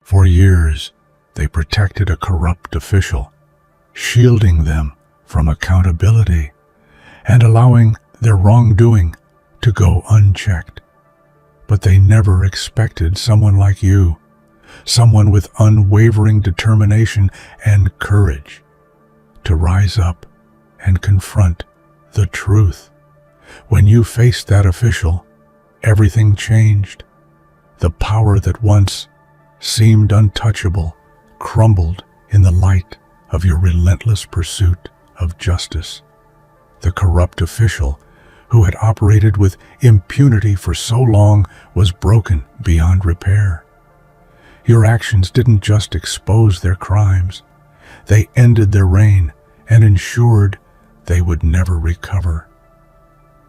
For years, they protected a corrupt official, shielding them from accountability and allowing their wrongdoing to go unchecked. But they never expected someone like you, someone with unwavering determination and courage, to rise up and confront the truth. When you faced that official, everything changed. The power that once seemed untouchable crumbled in the light of your relentless pursuit of justice. The corrupt official, who had operated with impunity for so long, was broken beyond repair. Your actions didn't just expose their crimes, they ended their reign and ensured they would never recover.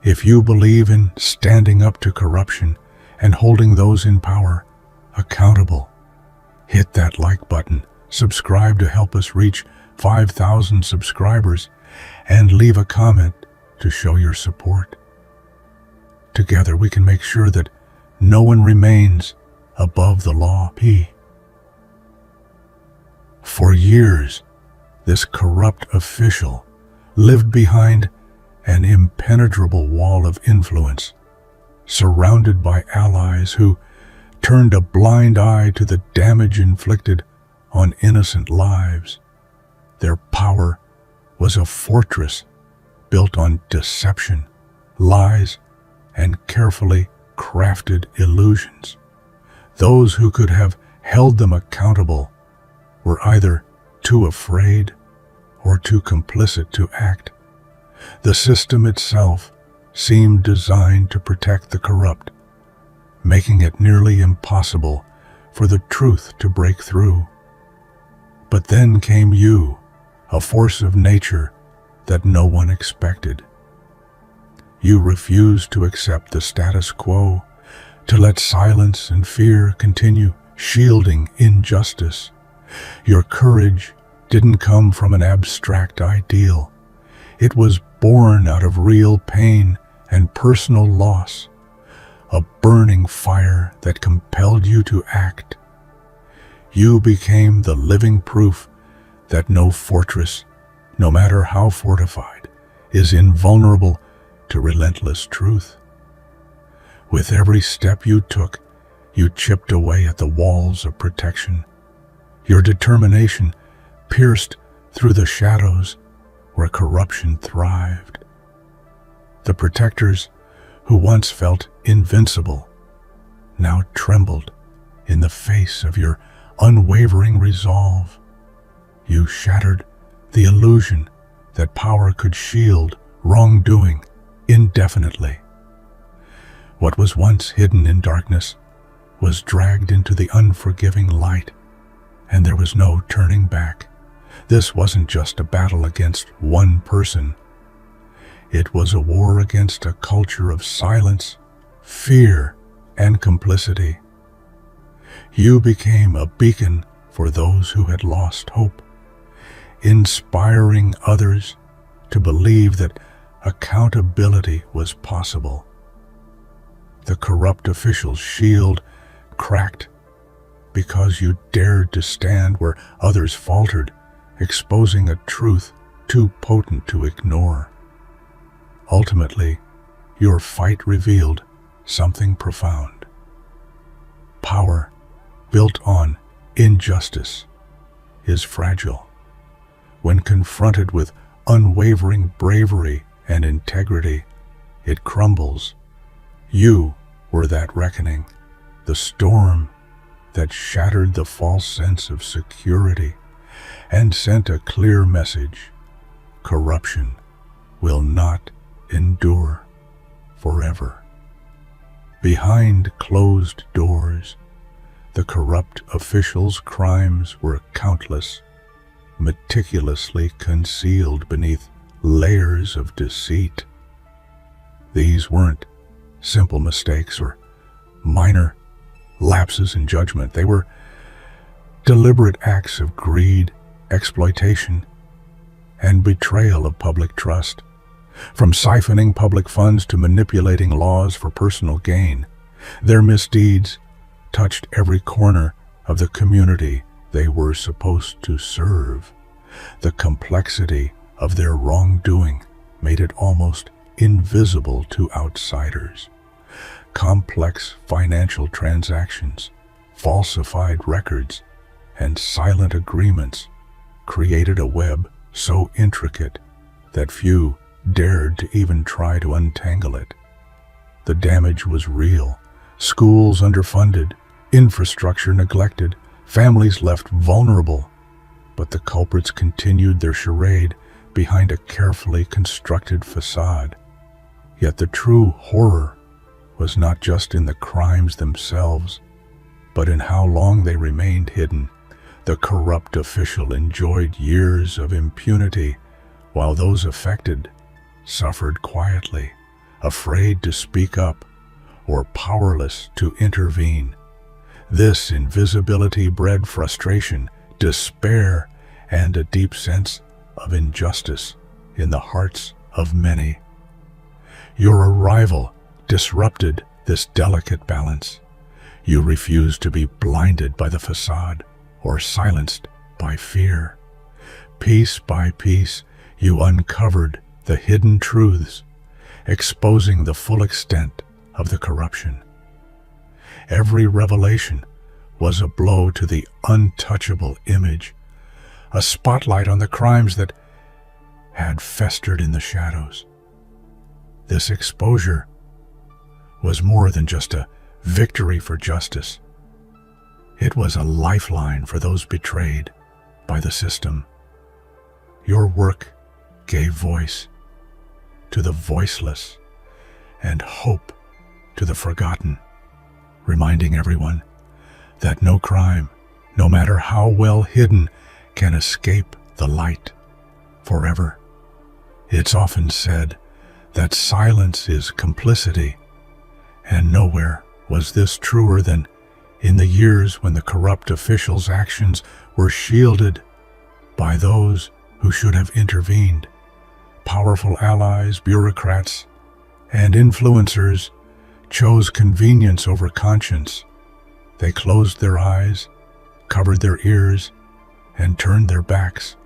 If you believe in standing up to corruption and holding those in power accountable, hit that like button, subscribe to help us reach 5,000 subscribers, and leave a comment to show your support. Together we can make sure that no one remains above the law. For years, this corrupt official lived behind an impenetrable wall of influence, surrounded by allies who turned a blind eye to the damage inflicted on innocent lives. Their power was a fortress built on deception, lies, and carefully crafted illusions. Those who could have held them accountable were either too afraid or too complicit to act. The system itself seemed designed to protect the corrupt, making it nearly impossible for the truth to break through. But then came you, a force of nature that no one expected. You refused to accept the status quo, to let silence and fear continue shielding injustice. Your courage didn't come from an abstract ideal. It was born out of real pain and personal loss, a burning fire that compelled you to act. You became the living proof that no fortress, no matter how fortified, is invulnerable to relentless truth. With every step you took, you chipped away at the walls of protection. Your determination pierced through the shadows where corruption thrived. The protectors who once felt invincible now trembled in the face of your unwavering resolve. You shattered the illusion that power could shield wrongdoing indefinitely. What was once hidden in darkness was dragged into the unforgiving light, and there was no turning back. This wasn't just a battle against one person. It was a war against a culture of silence, fear, and complicity. You became a beacon for those who had lost hope, inspiring others to believe that accountability was possible. The corrupt official's shield cracked because you dared to stand where others faltered, exposing a truth too potent to ignore. Ultimately, your fight revealed something profound. Power built on injustice is fragile. When confronted with unwavering bravery and integrity, it crumbles. You were that reckoning, the storm that shattered the false sense of security and sent a clear message: corruption will not endure forever. Behind closed doors, the corrupt officials' crimes were countless, meticulously concealed beneath layers of deceit. These weren't simple mistakes or minor lapses in judgment. They were deliberate acts of greed, exploitation, and betrayal of public trust. From siphoning public funds to manipulating laws for personal gain, their misdeeds touched every corner of the community they were supposed to serve. The complexity of their wrongdoing made it almost invisible to outsiders. Complex financial transactions, falsified records, and silent agreements created a web so intricate that few dared to even try to untangle it. The damage was real. Schools underfunded, infrastructure neglected, families left vulnerable. But the culprits continued their charade behind a carefully constructed facade. Yet the true horror was not just in the crimes themselves, but in how long they remained hidden. The corrupt official enjoyed years of impunity, while those affected suffered quietly, afraid to speak up or powerless to intervene. This invisibility bred frustration, despair, and a deep sense of injustice in the hearts of many. Your arrival disrupted this delicate balance. You refused to be blinded by the facade or silenced by fear. Piece by piece, you uncovered the hidden truths, exposing the full extent of the corruption. Every revelation was a blow to the untouchable image, a spotlight on the crimes that had festered in the shadows. This exposure was more than just a victory for justice. It was a lifeline for those betrayed by the system. Your work gave voice to the voiceless and hope to the forgotten, reminding everyone that no crime, no matter how well hidden, can escape the light forever. It's often said that silence is complicity, and nowhere was this truer than in the years when the corrupt officials' actions were shielded by those who should have intervened. Powerful allies, bureaucrats, and influencers chose convenience over conscience. They closed their eyes, covered their ears, and turned their backs,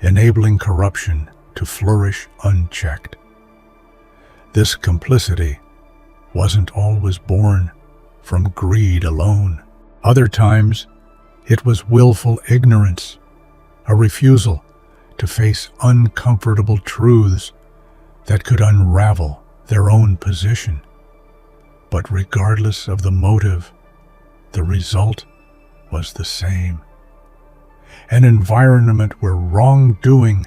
enabling corruption to flourish unchecked. This complicity wasn't always born from greed alone. Other times, it was willful ignorance, a refusal to face uncomfortable truths that could unravel their own position. But regardless of the motive, the result was the same. An environment where wrongdoing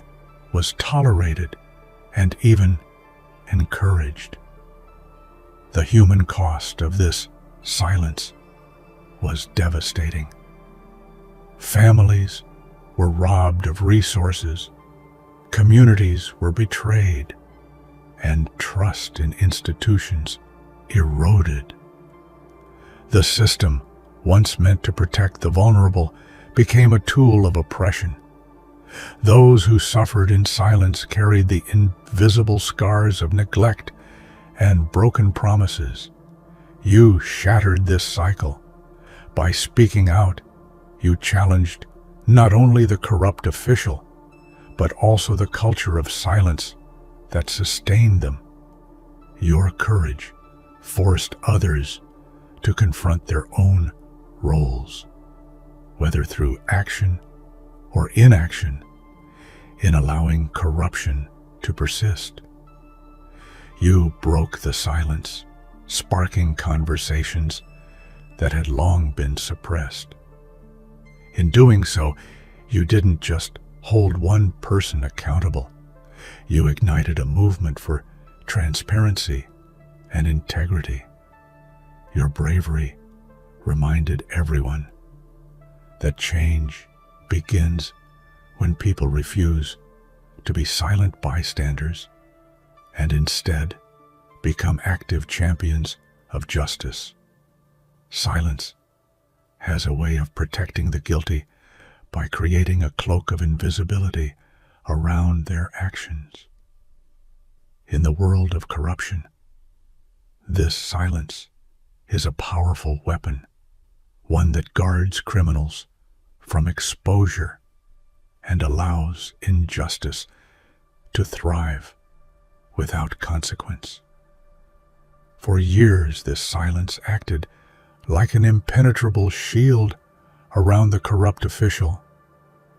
was tolerated and even encouraged. The human cost of this silence was devastating. Families were robbed of resources, communities were betrayed, and trust in institutions eroded. The system, once meant to protect the vulnerable, became a tool of oppression. Those who suffered in silence carried the invisible scars of neglect and broken promises. You shattered this cycle. By speaking out, you challenged not only the corrupt official, but also the culture of silence that sustained them. Your courage forced others to confront their own roles, whether through action or inaction, in allowing corruption to persist. You broke the silence, sparking conversations that had long been suppressed. In doing so, you didn't just hold one person accountable. You ignited a movement for transparency and integrity. Your bravery reminded everyone that change begins when people refuse to be silent bystanders and instead become active champions of justice. Silence has a way of protecting the guilty by creating a cloak of invisibility around their actions. In the world of corruption, this silence is a powerful weapon. one that guards criminals from exposure and allows injustice to thrive without consequence. For years, this silence acted like an impenetrable shield around the corrupt official,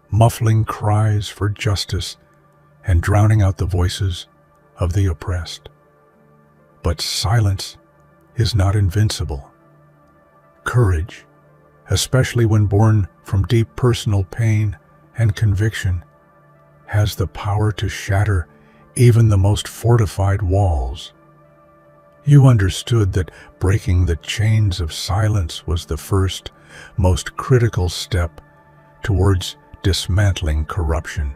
muffling cries for justice and drowning out the voices of the oppressed. But silence is not invincible. Courage, especially when born from deep personal pain and conviction, has the power to shatter even the most fortified walls. You understood that breaking the chains of silence was the first, most critical step towards dismantling corruption.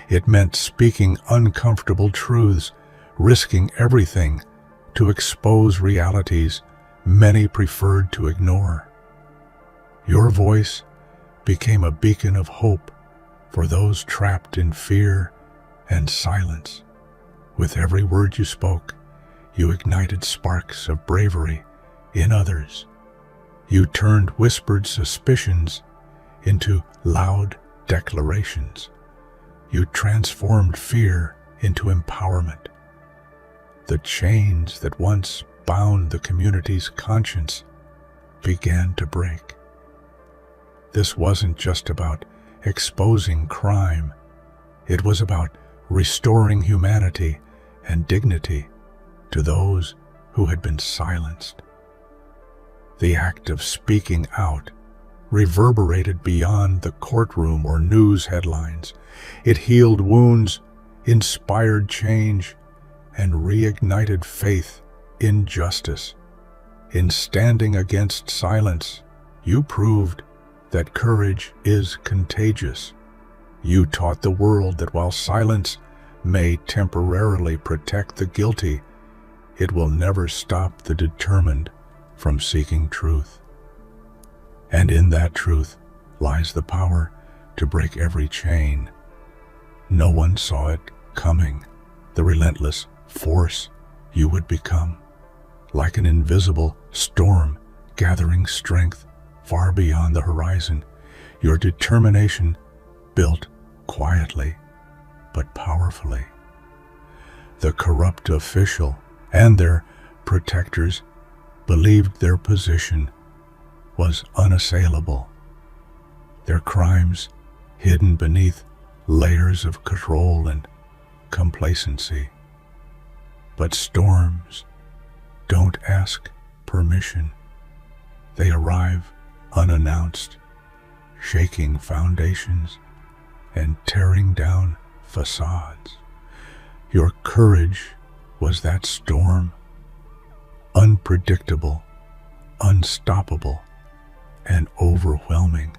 It meant speaking uncomfortable truths, risking everything to expose realities many preferred to ignore. Your voice became a beacon of hope for those trapped in fear and silence. With every word you spoke, you ignited sparks of bravery in others. You turned whispered suspicions into loud declarations. You transformed fear into empowerment. The chains that once bound the community's conscience began to break. This wasn't just about exposing crime. It was about restoring humanity and dignity to those who had been silenced. The act of speaking out reverberated beyond the courtroom or news headlines. It healed wounds, inspired change, and reignited faith in justice. In standing against silence, you proved that courage is contagious. You taught the world that while silence may temporarily protect the guilty, it will never stop the determined from seeking truth. And in that truth lies the power to break every chain. No one saw it coming, the relentless force you would become, like an invisible storm gathering strength far beyond the horizon. Your determination built quietly but powerfully. The corrupt official and their protectors believed their position was unassailable, their crimes hidden beneath layers of control and complacency. But storms don't ask permission. They arrive unannounced, shaking foundations and tearing down facades. Your courage was that storm, unpredictable, unstoppable, and overwhelming.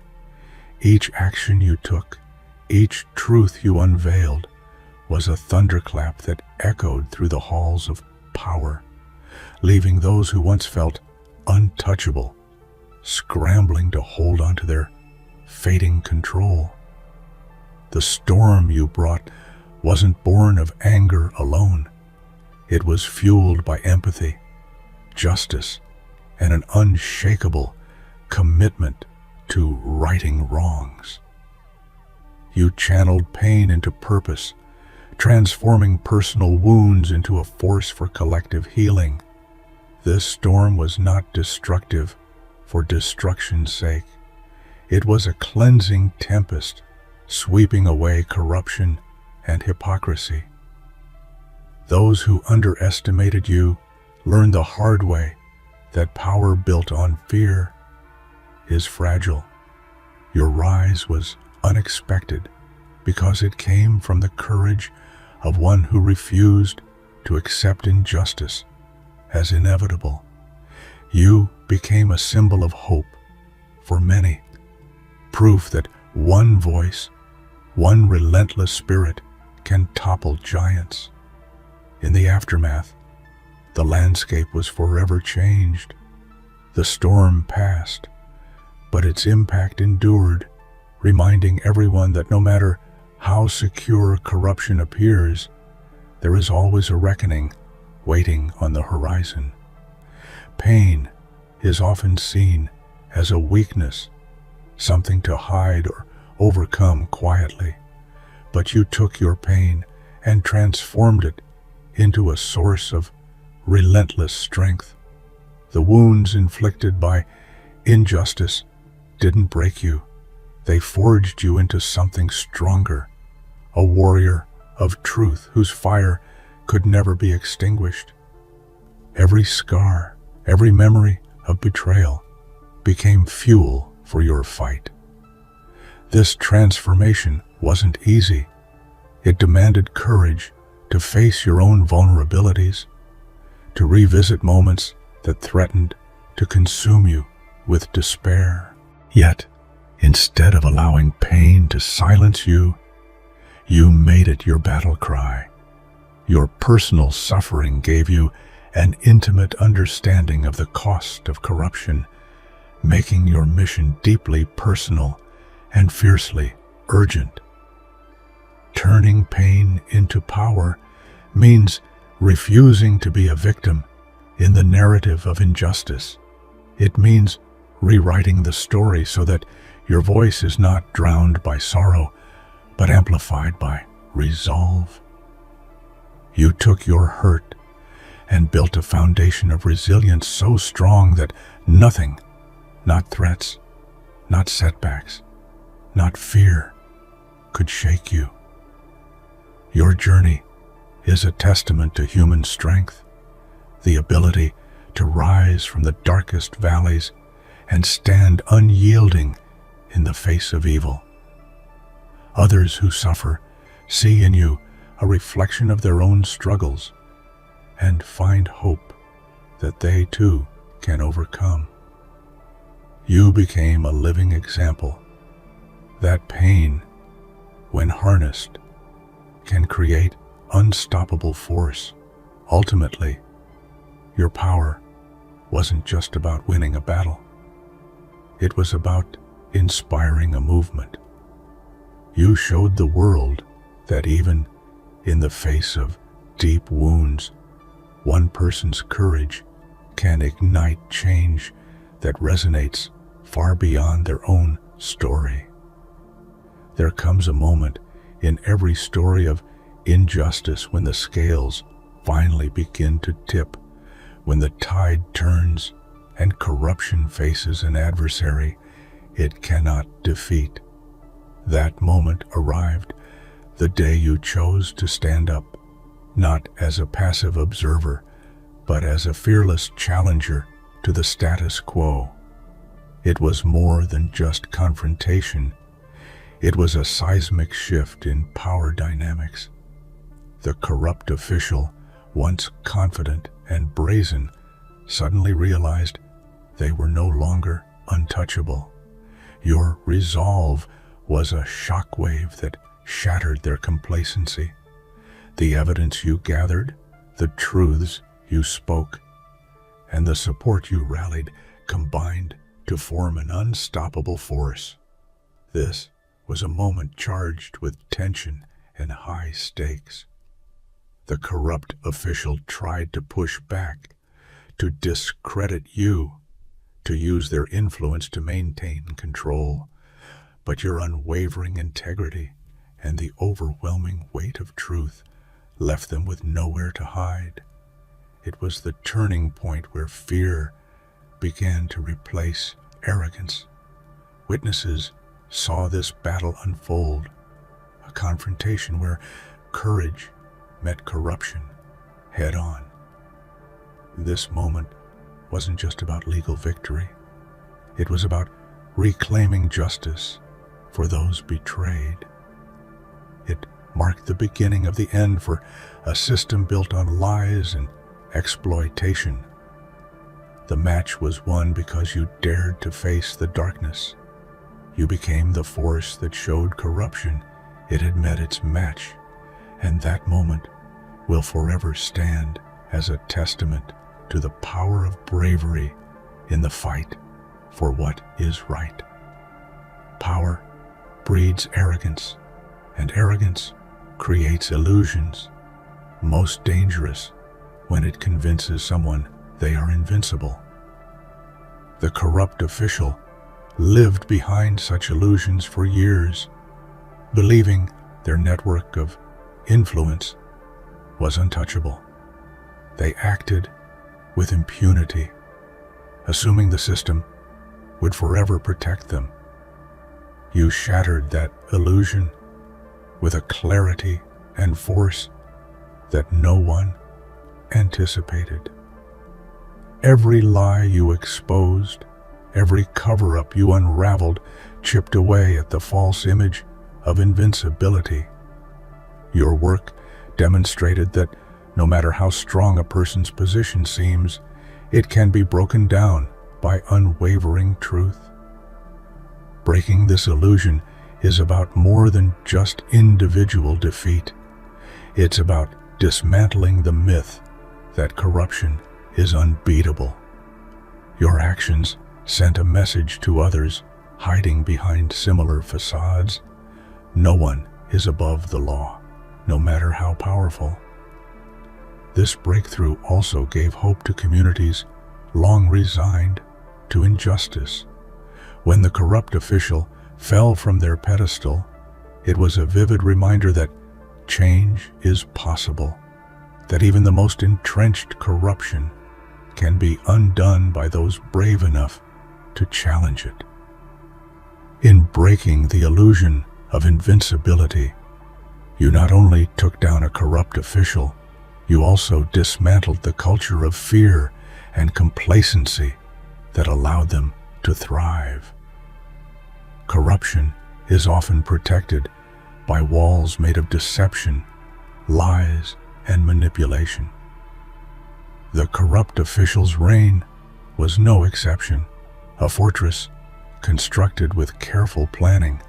Each action you took, each truth you unveiled, was a thunderclap that echoed through the halls of power, leaving those who once felt untouchable scrambling to hold on to their fading control. The storm you brought wasn't born of anger alone. It was fueled by empathy, justice, and an unshakable commitment to righting wrongs. You channeled pain into purpose, transforming personal wounds into a force for collective healing. This storm was not destructive for destruction's sake. It was a cleansing tempest, sweeping away corruption and hypocrisy. Those who underestimated you learned the hard way that power built on fear is fragile. Your rise was unexpected because it came from the courage of one who refused to accept injustice as inevitable. You became a symbol of hope for many, proof that one voice, one relentless spirit can topple giants. In the aftermath, the landscape was forever changed. The storm passed, but its impact endured, reminding everyone that no matter how secure corruption appears, there is always a reckoning waiting on the horizon. Pain is often seen as a weakness, something to hide or overcome quietly. But you took your pain and transformed it into a source of relentless strength. The wounds inflicted by injustice didn't break you. They forged you into something stronger, a warrior of truth whose fire could never be extinguished. Every scar, every memory of betrayal became fuel for your fight. This transformation wasn't easy. It demanded courage to face your own vulnerabilities, to revisit moments that threatened to consume you with despair. Yet, instead of allowing pain to silence you, you made it your battle cry. Your personal suffering gave you an intimate understanding of the cost of corruption, making your mission deeply personal and fiercely urgent. Turning pain into power means refusing to be a victim in the narrative of injustice. It means rewriting the story so that your voice is not drowned by sorrow, but amplified by resolve. You took your hurt and built a foundation of resilience so strong that nothing, not threats, not setbacks, not fear, could shake you. Your journey is a testament to human strength, the ability to rise from the darkest valleys and stand unyielding in the face of evil. Others who suffer see in you a reflection of their own struggles and find hope that they too can overcome. You became a living example that pain, when harnessed, can create unstoppable force. Ultimately, your power wasn't just about winning a battle. It was about inspiring a movement. You showed the world that even in the face of deep wounds, one person's courage can ignite change that resonates far beyond their own story. There comes a moment in every story of injustice when the scales finally begin to tip, when the tide turns and corruption faces an adversary it cannot defeat. That moment arrived the day you chose to stand up, not as a passive observer, but as a fearless challenger to the status quo. It was more than just confrontation. It was a seismic shift in power dynamics. The corrupt official, once confident and brazen, suddenly realized they were no longer untouchable. Your resolve was a shockwave that shattered their complacency. The evidence you gathered, the truths you spoke, and the support you rallied combined to form an unstoppable force. This was a moment charged with tension and high stakes. The corrupt official tried to push back, to discredit you, to use their influence to maintain control. But your unwavering integrity and the overwhelming weight of truth left them with nowhere to hide. It was the turning point where fear began to replace arrogance. Witnesses saw this battle unfold, a confrontation where courage met corruption head on. This moment wasn't just about legal victory. It was about reclaiming justice for those betrayed. It marked the beginning of the end for a system built on lies and exploitation. The match was won because you dared to face the darkness. You became the force that showed corruption it had met its match, and that moment will forever stand as a testament to the power of bravery in the fight for what is right. Power breeds arrogance, and arrogance creates illusions, most dangerous when it convinces someone they are invincible. The corrupt official lived behind such illusions for years, believing their network of influence was untouchable. They acted with impunity, assuming the system would forever protect them. You shattered that illusion with a clarity and force that no one anticipated. Every lie you exposed, every cover-up you unraveled, chipped away at the false image of invincibility. Your work demonstrated that no matter how strong a person's position seems, it can be broken down by unwavering truth. Breaking this illusion is about more than just individual defeat. It's about dismantling the myth that corruption is unbeatable. Your actions sent a message to others hiding behind similar facades. No one is above the law, no matter how powerful. This breakthrough also gave hope to communities long resigned to injustice. When the corrupt official fell from their pedestal, it was a vivid reminder that change is possible, that even the most entrenched corruption can be undone by those brave enough to challenge it. In breaking the illusion of invincibility, you not only took down a corrupt official, you also dismantled the culture of fear and complacency that allowed them to thrive. Corruption is often protected by walls made of deception, lies, and manipulation. The corrupt official's reign was no exception, a fortress constructed with careful planning,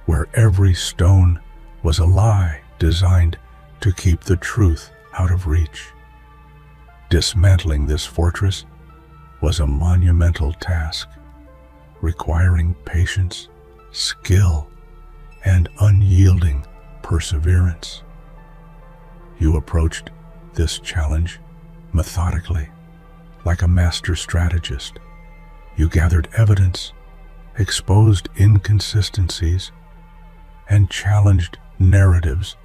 where every stone was a lie designed to keep the truth out of reach. Dismantling this fortress was a monumental task, requiring patience, skill, and unyielding perseverance. You approached this challenge methodically, like a master strategist. You gathered evidence, exposed inconsistencies, and challenged narratives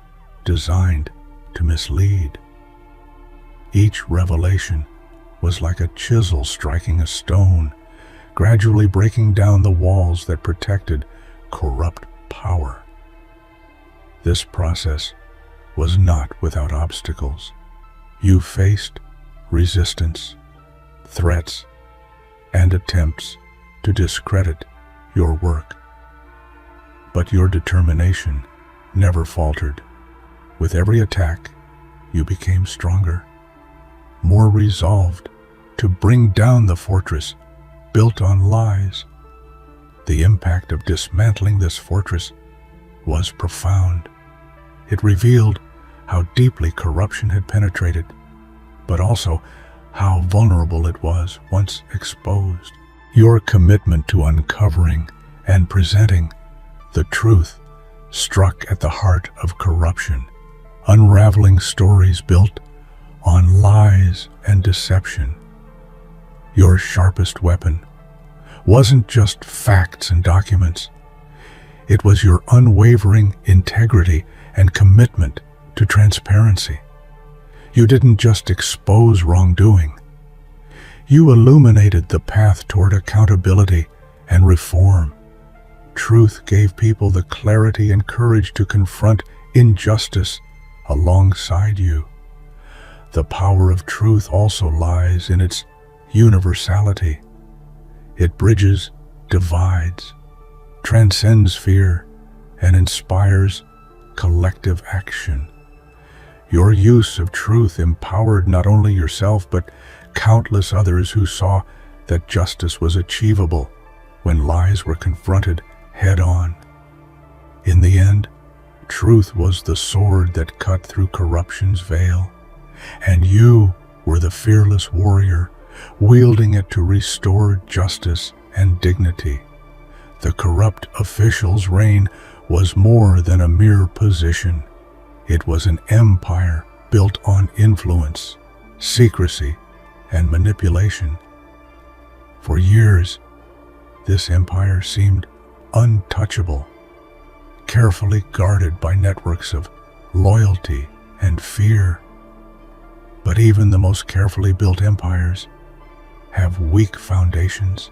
designed to mislead. Each revelation was like a chisel striking a stone, gradually breaking down the walls that protected corrupt power. This process was not without obstacles. You faced resistance, threats, and attempts to discredit your work. But your determination never faltered. With every attack, you became stronger, more resolved to bring down the fortress built on lies. The impact of dismantling this fortress was profound. It revealed how deeply corruption had penetrated, but also how vulnerable it was once exposed. Your commitment to uncovering and presenting the truth struck at the heart of corruption, unraveling stories built on lies and deception. Your sharpest weapon wasn't just facts and documents. It was your unwavering integrity and commitment to transparency. You didn't just expose wrongdoing. You illuminated the path toward accountability and reform. Truth gave people the clarity and courage to confront injustice alongside you. The power of truth also lies in its universality. It bridges divides, transcends fear, and inspires collective action. Your use of truth empowered not only yourself but countless others who saw that justice was achievable when lies were confronted head-on. In the end, truth was the sword that cut through corruption's veil, and you were the fearless warrior wielding it to restore justice and dignity. The corrupt official's reign was more than a mere position. It was an empire built on influence, secrecy, and manipulation. For years, This empire seemed untouchable, carefully guarded by networks of loyalty and fear. But even the most carefully built empires have weak foundations.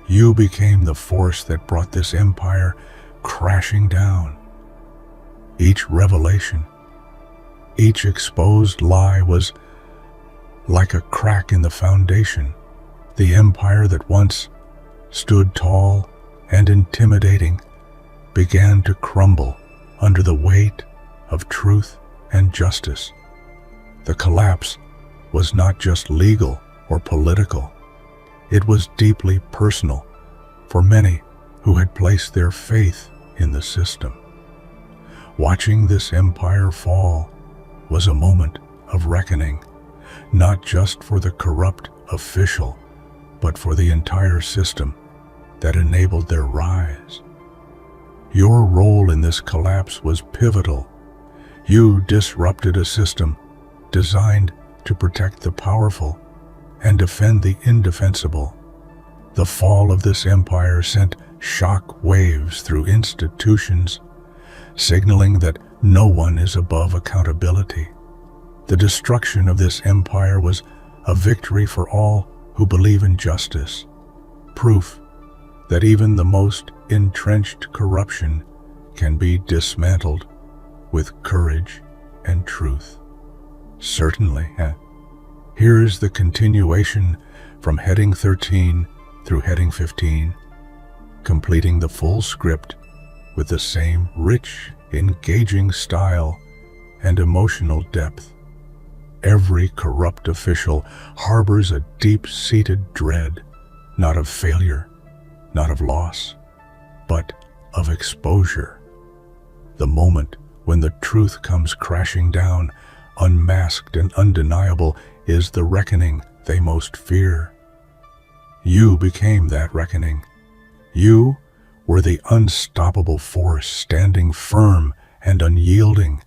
You became the force that brought this empire crashing down. Each revelation, each exposed lie was like a crack in the foundation. The empire that once stood tall and intimidating began to crumble under the weight of truth and justice. The collapse was not just legal or political. It was deeply personal for many who had placed their faith in the system. Watching this empire fall was a moment of reckoning, not just for the corrupt official, but for the entire system that enabled their rise. Your role in this collapse was pivotal. You disrupted a system designed to protect the powerful and defend the indefensible. The fall of this empire sent shock waves through institutions, signaling that no one is above accountability. The destruction of this empire was a victory for all who believe in justice, proof that even the most entrenched corruption can be dismantled with courage and truth. Certainly. Here's the continuation from heading 13 through heading 15, completing the full script with the same rich, engaging style and emotional depth. Every corrupt official harbors a deep-seated dread, not of failure, not of loss, but of exposure. The moment when the truth comes crashing down, unmasked and undeniable, is the reckoning they most fear. You became that reckoning. You were the unstoppable force standing firm and unyielding,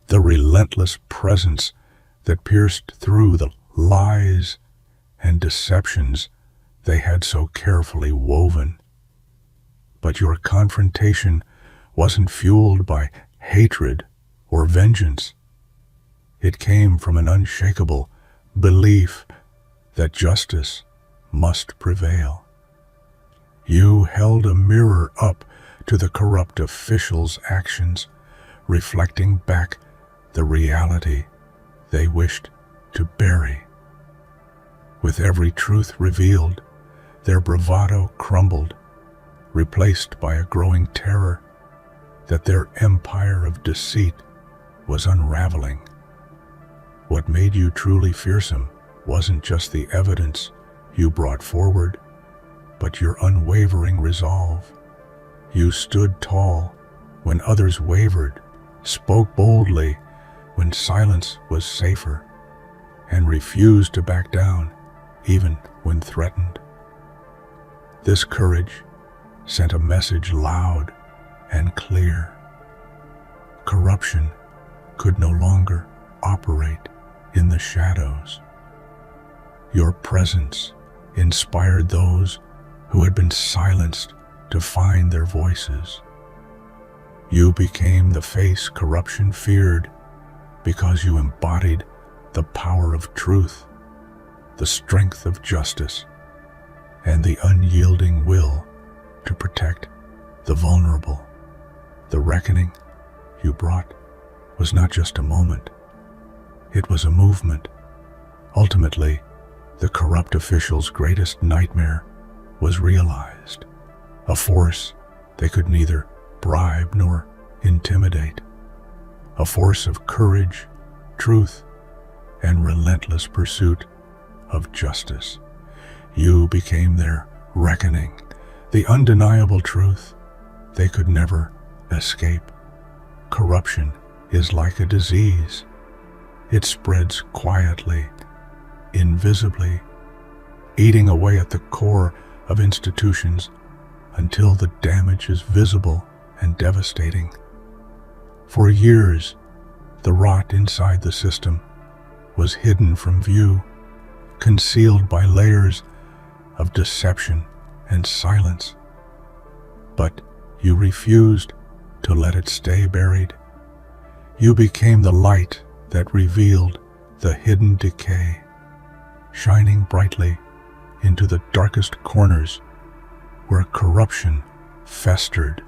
the relentless presence that pierced through the lies and deceptions they had so carefully woven. But your confrontation wasn't fueled by hatred or vengeance. It came from an unshakable belief that justice must prevail. You held a mirror up to the corrupt officials' actions, reflecting back the reality they wished to bury. With every truth revealed, their bravado crumbled, replaced by a growing terror that their empire of deceit was unraveling. What made you truly fearsome wasn't just the evidence you brought forward, but your unwavering resolve. You stood tall when others wavered, spoke boldly when silence was safer, and refused to back down even when threatened. This courage sent a message loud and clear. Corruption could no longer operate in the shadows. Your presence inspired those who had been silenced to find their voices. You became the face corruption feared because you embodied the power of truth, the strength of justice, and the unyielding will to protect the vulnerable. The reckoning you brought was not just a moment. It was a movement. Ultimately, the corrupt officials' greatest nightmare was realized. A force they could neither bribe nor intimidate. A force of courage, truth, and relentless pursuit of justice. You became their reckoning, the undeniable truth they could never escape. Corruption is like a disease. It spreads quietly, invisibly, eating away at the core of institutions until the damage is visible and devastating. For years, the rot inside the system was hidden from view, concealed by layers of deception and silence. But you refused to let it stay buried. You became the light that revealed the hidden decay, shining brightly into the darkest corners where corruption festered